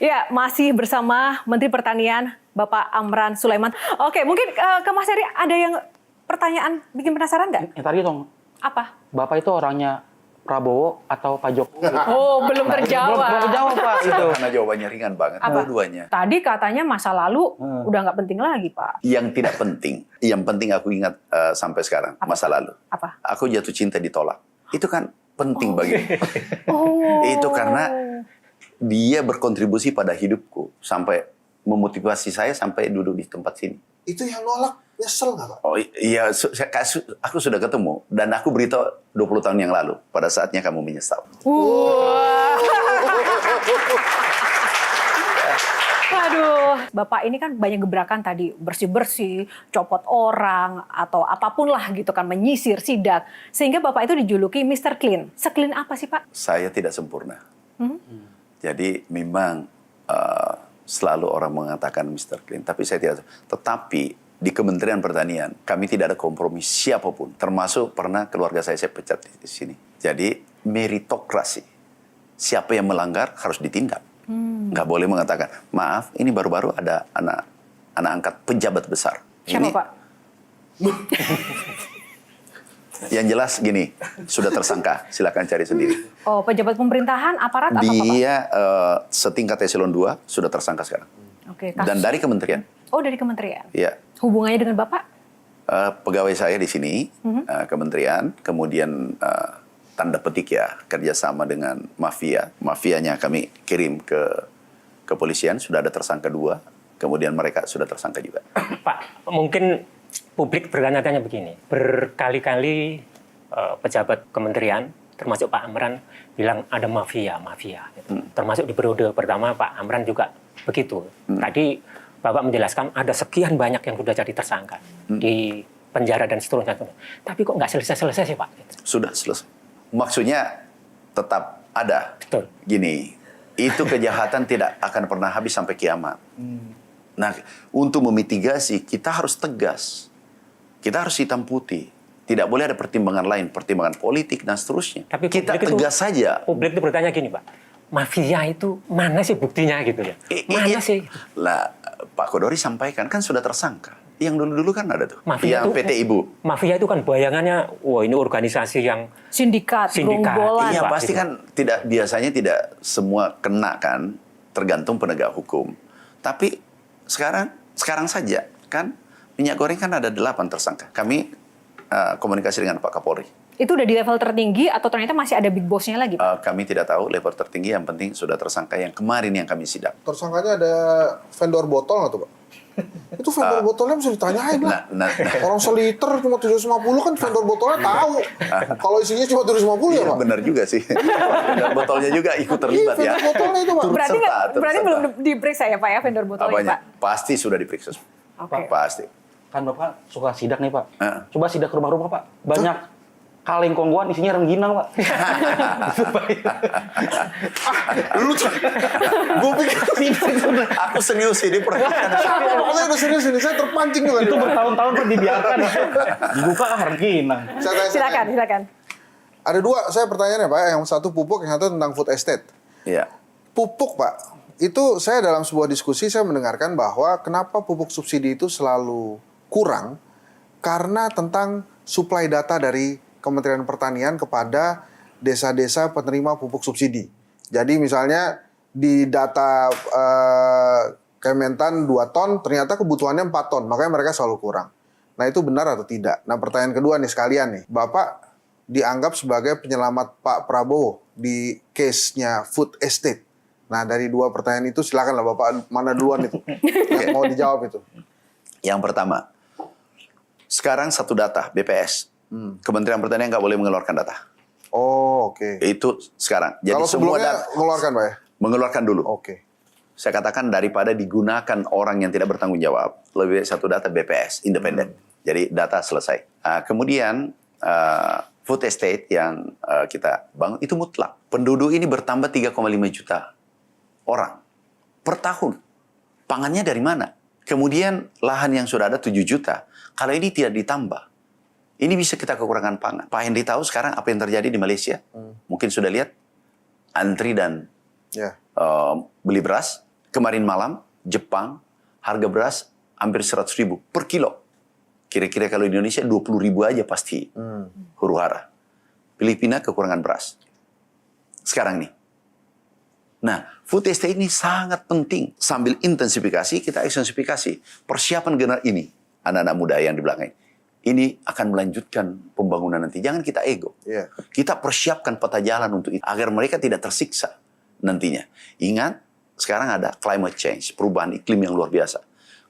Ya, masih bersama Menteri Pertanian Bapak Amran Sulaiman. Oke, mungkin ke Mas Heri ada yang pertanyaan bikin penasaran nggak? Yang tadi dong, Apa? Bapak itu orangnya Prabowo atau Pak Jokowi? Oh, belum terjawab. Belum terjawab, Pak. Itu. Karena jawabannya ringan banget, Apa? dua-duanya. Tadi katanya masa lalu udah nggak penting lagi, Pak. Yang tidak penting, yang penting aku ingat sampai sekarang, masa lalu. Apa? Aku jatuh cinta ditolak. Itu kan penting bagiku. Oh. Itu karena dia berkontribusi pada hidupku sampai memotivasi saya sampai duduk di tempat sini. Itu yang nolak nyesel nggak Pak? Oh iya, aku sudah ketemu dan aku beritahu 20 tahun yang lalu. Pada saatnya kamu menyesal. Wah. Aduh, Bapak ini kan banyak gebrakan tadi, bersih-bersih, copot orang, atau apapun lah gitu kan, menyisir, sidak. Sehingga Bapak itu dijuluki Mr. Clean. Se-clean apa sih Pak? Saya tidak sempurna. Jadi memang selalu orang mengatakan Mr. Clean, tapi saya tidak. Tetapi di Kementerian Pertanian kami tidak ada kompromi siapapun, termasuk pernah keluarga saya pecat di sini. Jadi meritokrasi, siapa yang melanggar harus ditindak. Nggak boleh mengatakan maaf, ini baru-baru ada anak angkat pejabat besar. Siapa Ini, Pak? Yang jelas gini, sudah tersangka, silakan cari sendiri. Oh, pejabat pemerintahan, aparat apa Pak? Dia setingkat eselon 2 sudah tersangka sekarang. Oke, Dan dari kementerian. Oh, dari kementerian. Ya, Hubungannya dengan Bapak? pegawai saya di sini, kementerian, kemudian tanda petik ya, kerjasama dengan mafia. Mafianya kami kirim ke kepolisian, sudah ada tersangka 2, kemudian mereka sudah tersangka juga. Pak, mungkin publik bertanya-tanya begini, berkali-kali pejabat kementerian, termasuk Pak Amran, bilang ada mafia. Gitu. Termasuk di periode pertama Pak Amran juga begitu. Tadi Bapak menjelaskan ada sekian banyak yang sudah jadi tersangka di penjara dan seterusnya. Tapi kok nggak selesai-selesai sih Pak? Sudah selesai. Maksudnya tetap ada. Betul. Gini, itu kejahatan tidak akan pernah habis sampai kiamat. Nah, untuk memitigasi kita harus tegas. Kita harus hitam putih. Tidak boleh ada pertimbangan lain, pertimbangan politik dan seterusnya. Tapi kita publik tegas saja. Publik itu bertanya gini Pak, mafia itu mana sih buktinya gitu ya? Mana sih? Lah, Pak Kodori sampaikan, kan sudah tersangka. Yang dulu-dulu kan ada tuh. Mafia yang itu, PT Ibu. Mafia itu kan bayangannya, wah ini organisasi yang Sindikat. Gerombolan. Iya, Pak, pasti gitu. kan biasanya tidak semua kena kan, tergantung penegak hukum. Tapi sekarang saja kan minyak goreng kan ada 8 tersangka. Kami komunikasi dengan Pak Kapolri. Itu udah di level tertinggi atau ternyata masih ada big boss-nya lagi Pak? Kami tidak tahu level tertinggi, yang penting sudah tersangka yang kemarin yang kami sidak. Tersangkanya ada vendor botol nggak tuh Pak? Itu vendor botolnya bisa ditanyain lah. Nah, Orang seliter cuma 750 kan vendor botolnya tahu. Kalau isinya cuma 750 ya iya, Pak? benar juga sih. Dan botolnya juga ikut terlibat ya. vendor botolnya itu Pak. Turut Berarti serta. berarti belum diperiksa ya Pak ya vendor botolnya Apanya? Pak? Pasti sudah diperiksa. Oke. Pasti. Kan Bapak suka sidak nih Pak. Heeh. Coba sidak ke rumah-rumah Pak. Banyak kaleng kongguan isinya rengginang Pak. Lu gue pikir Aku serius ini perhatikan. saya udah serius ini, saya terpancing juga. Itu bertahun-tahun Pak dibiarkan. Dibuka rengginang. Silakan. Ada 2 saya pertanyaannya Pak. Yang satu pupuk, yang satu tentang food estate. Iya. Pupuk Pak, itu saya dalam sebuah diskusi saya mendengarkan bahwa kenapa pupuk subsidi itu selalu kurang karena tentang suplai data dari Kementerian Pertanian kepada desa-desa penerima pupuk subsidi. Jadi misalnya di data Kementan 2 ton, ternyata kebutuhannya 4 ton, makanya mereka selalu kurang. Nah itu benar atau tidak? Nah pertanyaan kedua nih sekalian nih, Bapak dianggap sebagai penyelamat Pak Prabowo di case-nya food estate. Nah dari 2 pertanyaan itu silakanlah Bapak mana duluan itu yang mau dijawab itu. Yang pertama, sekarang satu data BPS. Kementerian Pertanian nggak boleh mengeluarkan data. Oh oke. Itu sekarang. Jadi Kalau semua sebelumnya data mengeluarkan Pak ya? mengeluarkan dulu. Oke. Saya katakan daripada digunakan orang yang tidak bertanggung jawab, lebih baik satu data BPS independen. Jadi data selesai. Kemudian food estate yang kita bangun itu mutlak. Penduduk ini bertambah 3,5 juta orang per tahun. Pangannya dari mana? Kemudian lahan yang sudah ada 7 juta. Kalau ini tidak ditambah, ini bisa kita kekurangan pangan. Pak Hendy tahu sekarang apa yang terjadi di Malaysia? Mungkin sudah lihat antri dan beli beras Kemarin malam, Jepang, harga beras hampir 100.000 per kilo. Kira-kira kalau di Indonesia 20.000 aja pasti huru-hara. Filipina kekurangan beras. Sekarang nih. Nah, food estate ini sangat penting. Sambil intensifikasi, kita ekstensifikasi. Persiapan generasi ini, anak-anak muda yang di belakang ini akan melanjutkan pembangunan nanti. Jangan kita ego. Iya. Kita persiapkan peta jalan untuk itu, agar mereka tidak tersiksa nantinya. Ingat, sekarang ada climate change, perubahan iklim yang luar biasa.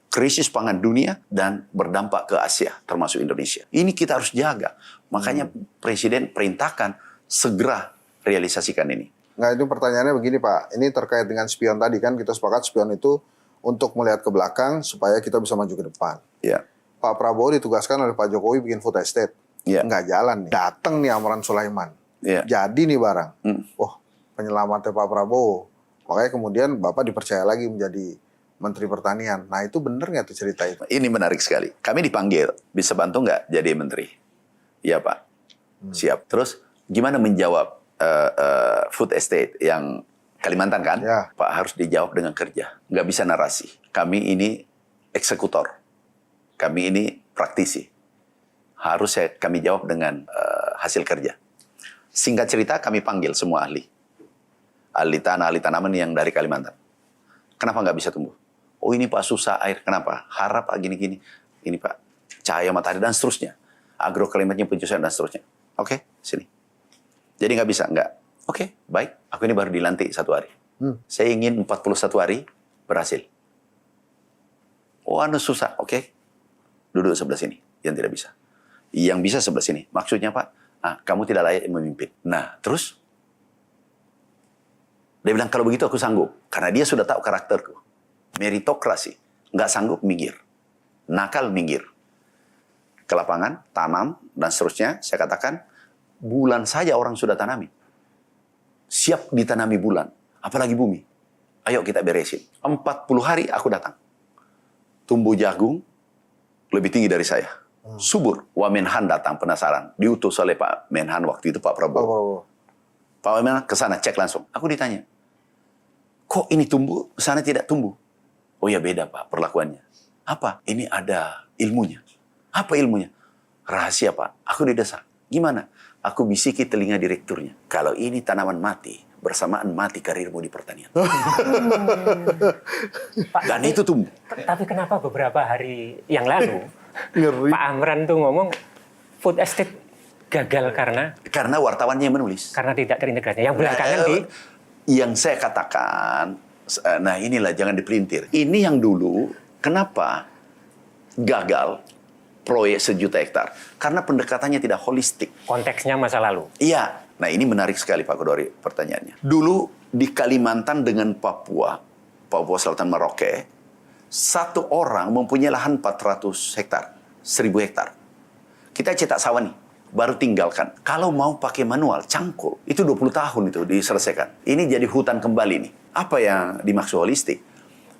Krisis pangan dunia dan berdampak ke Asia, termasuk Indonesia. Ini kita harus jaga. Makanya Presiden perintahkan segera realisasikan ini. Nah, itu pertanyaannya begini Pak, ini terkait dengan spion tadi kan, kita sepakat spion itu untuk melihat ke belakang supaya kita bisa maju ke depan. Ya. Pak Prabowo ditugaskan oleh Pak Jokowi bikin food estate. Ya. Nggak jalan nih. Datang nih Amran Sulaiman. Ya. Jadi nih barang. Wah, penyelamatnya Pak Prabowo. Makanya kemudian Bapak dipercaya lagi menjadi Menteri Pertanian. Nah, itu bener nggak tuh cerita itu? Ini menarik sekali. Kami dipanggil, bisa bantu nggak jadi menteri? Iya Pak, siap. Terus gimana menjawab food estate yang Kalimantan kan? Ya. Pak harus dijawab dengan kerja. Nggak bisa narasi. Kami ini eksekutor. Kami ini praktisi. Harus kami jawab dengan hasil kerja. Singkat cerita kami panggil semua ahli. Ahli tanah, ahli tanaman yang dari Kalimantan. Kenapa nggak bisa tumbuh? Oh ini Pak susah air, kenapa? Harap Pak gini-gini. Ini Pak, cahaya matahari dan seterusnya. Agroklimatnya penyesuaian dan seterusnya. Oke, sini. Jadi nggak bisa, nggak. Oke, baik. Aku ini baru dilantik 1 hari. Saya ingin 41 hari berhasil. Oh Anda susah, oke. Duduk sebelah sini, yang tidak bisa. Yang bisa sebelah sini. Maksudnya Pak, kamu tidak layak memimpin. Nah, terus? Dia bilang, kalau begitu aku sanggup. Karena dia sudah tahu karakterku. Meritokrasi. Nggak sanggup, minggir. Nakal, minggir. Ke lapangan, tanam, dan seterusnya. Saya katakan, bulan saja orang sudah tanami. Siap ditanami bulan. Apalagi bumi. Ayo kita beresin. 40 hari aku datang. Tumbuh jagung, lebih tinggi dari saya. Subur. Wamenhan datang, penasaran. Diutus oleh Pak Menhan waktu itu, Pak Prabowo. Pak Menhan ke sana, cek langsung. Aku ditanya, kok ini tumbuh, sana tidak tumbuh? Oh ya beda Pak, perlakuannya. Apa? Ini ada ilmunya. Apa ilmunya? Rahasia Pak. Aku didesak. Gimana? Aku bisiki telinga direkturnya. Kalau ini tanaman mati, bersamaan mati karirmu di pertanian. Pak, Dan itu tumbuh. Tapi kenapa beberapa hari yang lalu Ngeri. Pak Amran tuh ngomong food estate gagal Karena wartawannya yang menulis. karena tidak terintegrasi. Yang belakangan Yang saya katakan, nah inilah jangan dipelintir. Ini yang dulu, kenapa gagal proyek 1 juta hektar? Karena pendekatannya tidak holistik. konteksnya masa lalu. Iya, nah ini menarik sekali Pak Kodori pertanyaannya. Dulu di Kalimantan dengan Papua Selatan Merauke, 1 orang mempunyai lahan 400 hektar, 1.000 hektar. Kita cetak sawah nih, baru tinggalkan. Kalau mau pakai manual, cangkul, itu 20 tahun itu diselesaikan. Ini jadi hutan kembali nih. Apa yang dimaksud holistik?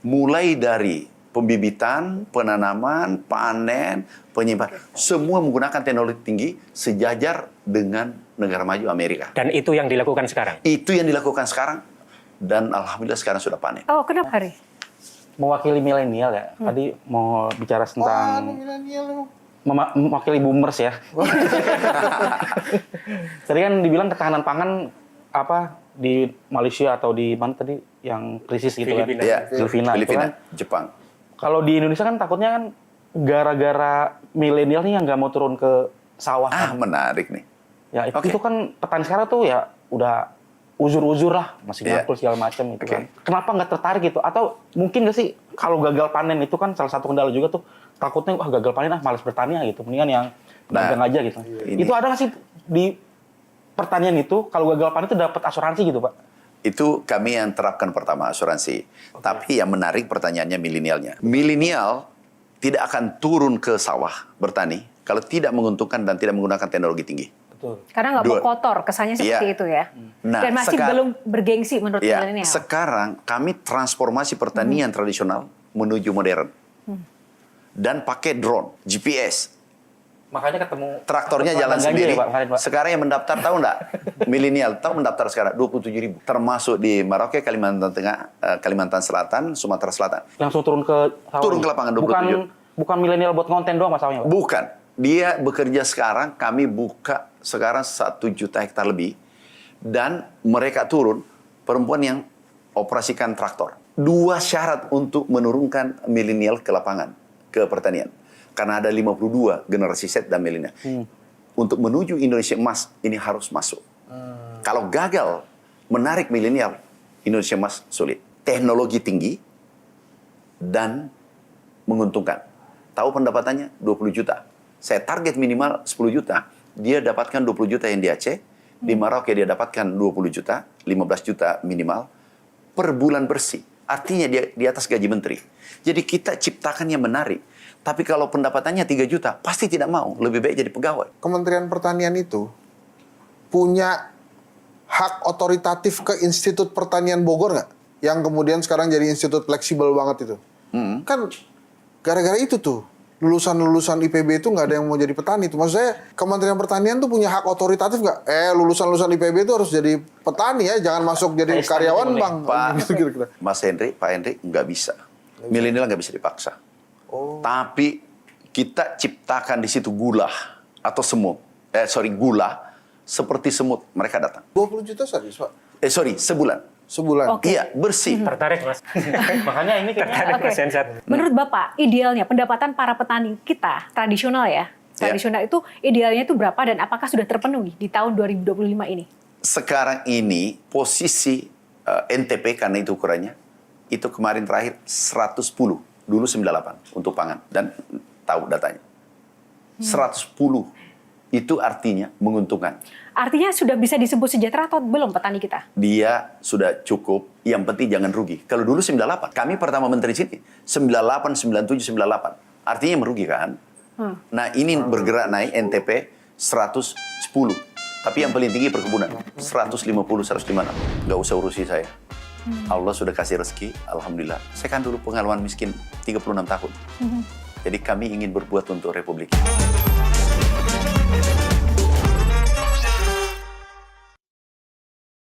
Mulai dari pembibitan, penanaman, panen, penyimpanan, semua menggunakan teknologi tinggi sejajar dengan negara maju Amerika. Dan itu yang dilakukan sekarang. Itu yang dilakukan sekarang dan alhamdulillah sekarang sudah panen. Oh, kenapa Hari? Mewakili milenial ya. Tadi mau bicara tentang mewakili boomers ya. Tadi kan dibilang ketahanan pangan apa di Malaysia atau di mana tadi yang krisis gitu Filipina. kan? Ya, Filipina, Filipina, itu kan. Jepang. Kalau di Indonesia kan takutnya kan gara-gara milenial nih yang nggak mau turun ke sawah. Kan. Menarik nih. Ya Oke. itu kan petani sekarang tuh ya udah uzur-uzur lah, masih Iya. ngakul segala macam gitu Oke. kan. Kenapa nggak tertarik gitu? Atau mungkin nggak sih kalau gagal panen itu kan salah satu kendala juga tuh takutnya wah gagal panen malas bertani gitu. Mendingan yang dagang aja gitu. ini. Itu ada nggak sih di pertanian itu kalau gagal panen itu dapat asuransi gitu Pak? Itu kami yang terapkan pertama asuransi. Tapi yang menarik pertanyaannya milenialnya. Milenial tidak akan turun ke sawah bertani kalau tidak menguntungkan dan tidak menggunakan teknologi tinggi. Betul. Karena nggak mau Dua. kotor, kesannya seperti Iya. itu ya. Nah, Dan masih belum bergengsi menurut Ya, milenial. sekarang kami transformasi pertanian tradisional menuju modern. Dan pakai drone, GPS. Makanya ketemu Traktornya Pak jalan Ganjar sendiri. ya, Pak, kemarin, Pak. Sekarang yang mendaftar tahu nggak? Milenial tahu mendaftar sekarang 27.000. Termasuk di Merauke, Kalimantan Tengah, Kalimantan Selatan, Sumatera Selatan. Langsung turun ke sawah. Turun ke lapangan 27. Bukan milenial buat konten doang masalahnya, Pak. Bukan. Dia bekerja sekarang, kami buka sekarang 1 juta hektar lebih. Dan mereka turun, perempuan yang operasikan traktor. 2 syarat untuk menurunkan milenial ke lapangan, ke pertanian. Karena ada 52 generasi Z dan milenial. Untuk menuju Indonesia emas, ini harus masuk. Kalau gagal menarik milenial, Indonesia emas sulit. Teknologi tinggi dan menguntungkan. Tahu pendapatannya? 20 juta. Saya target minimal 10 juta. Dia dapatkan 20 juta yang di Aceh. Di Merauke dia dapatkan 20 juta, 15 juta minimal per bulan bersih. Artinya dia di atas gaji menteri. Jadi kita ciptakan yang menarik. Tapi kalau pendapatannya 3 juta, pasti tidak mau. Lebih baik jadi pegawai. Kementerian Pertanian itu punya hak otoritatif ke Institut Pertanian Bogor nggak? Yang kemudian sekarang jadi institut fleksibel banget itu. Kan gara-gara itu tuh, lulusan-lulusan IPB itu nggak ada yang mau jadi petani. Itu maksud saya, Kementerian Pertanian tuh punya hak otoritatif nggak? Lulusan-lulusan IPB itu harus jadi petani ya, jangan masuk jadi karyawan bank. Pak, Gitu. Mas Henry, Pak Henry nggak bisa. Milenial nggak bisa dipaksa. Tapi kita ciptakan di situ gula atau semut. Gula seperti semut. Mereka datang. 20 juta serius, Pak? Sebulan. Sebulan. Oke. Iya, bersih. Tertarik, Mas. Makanya ini kayaknya Tertarik, Oke. Mas Hensat. Menurut Bapak, idealnya pendapatan para petani kita tradisional ya, tradisional itu idealnya itu berapa dan apakah sudah terpenuhi di tahun 2025 ini? Sekarang ini posisi NTP karena itu ukurannya, itu kemarin terakhir 110. Dulu 98 untuk pangan. Dan tahu datanya. 110 itu artinya menguntungkan. Artinya sudah bisa disebut sejahtera atau belum petani kita? Dia sudah cukup, yang penting jangan rugi. Kalau dulu 98, kami pertama menteri sini, 98, 97, 98. Artinya merugikan. Nah ini bergerak naik NTP 110. Tapi yang paling tinggi perkebunan, 150, 156. Nggak usah urusi saya. Allah sudah kasih rezeki, Alhamdulillah. Saya kan dulu pengalaman miskin 36 tahun. Jadi kami ingin berbuat untuk Republik.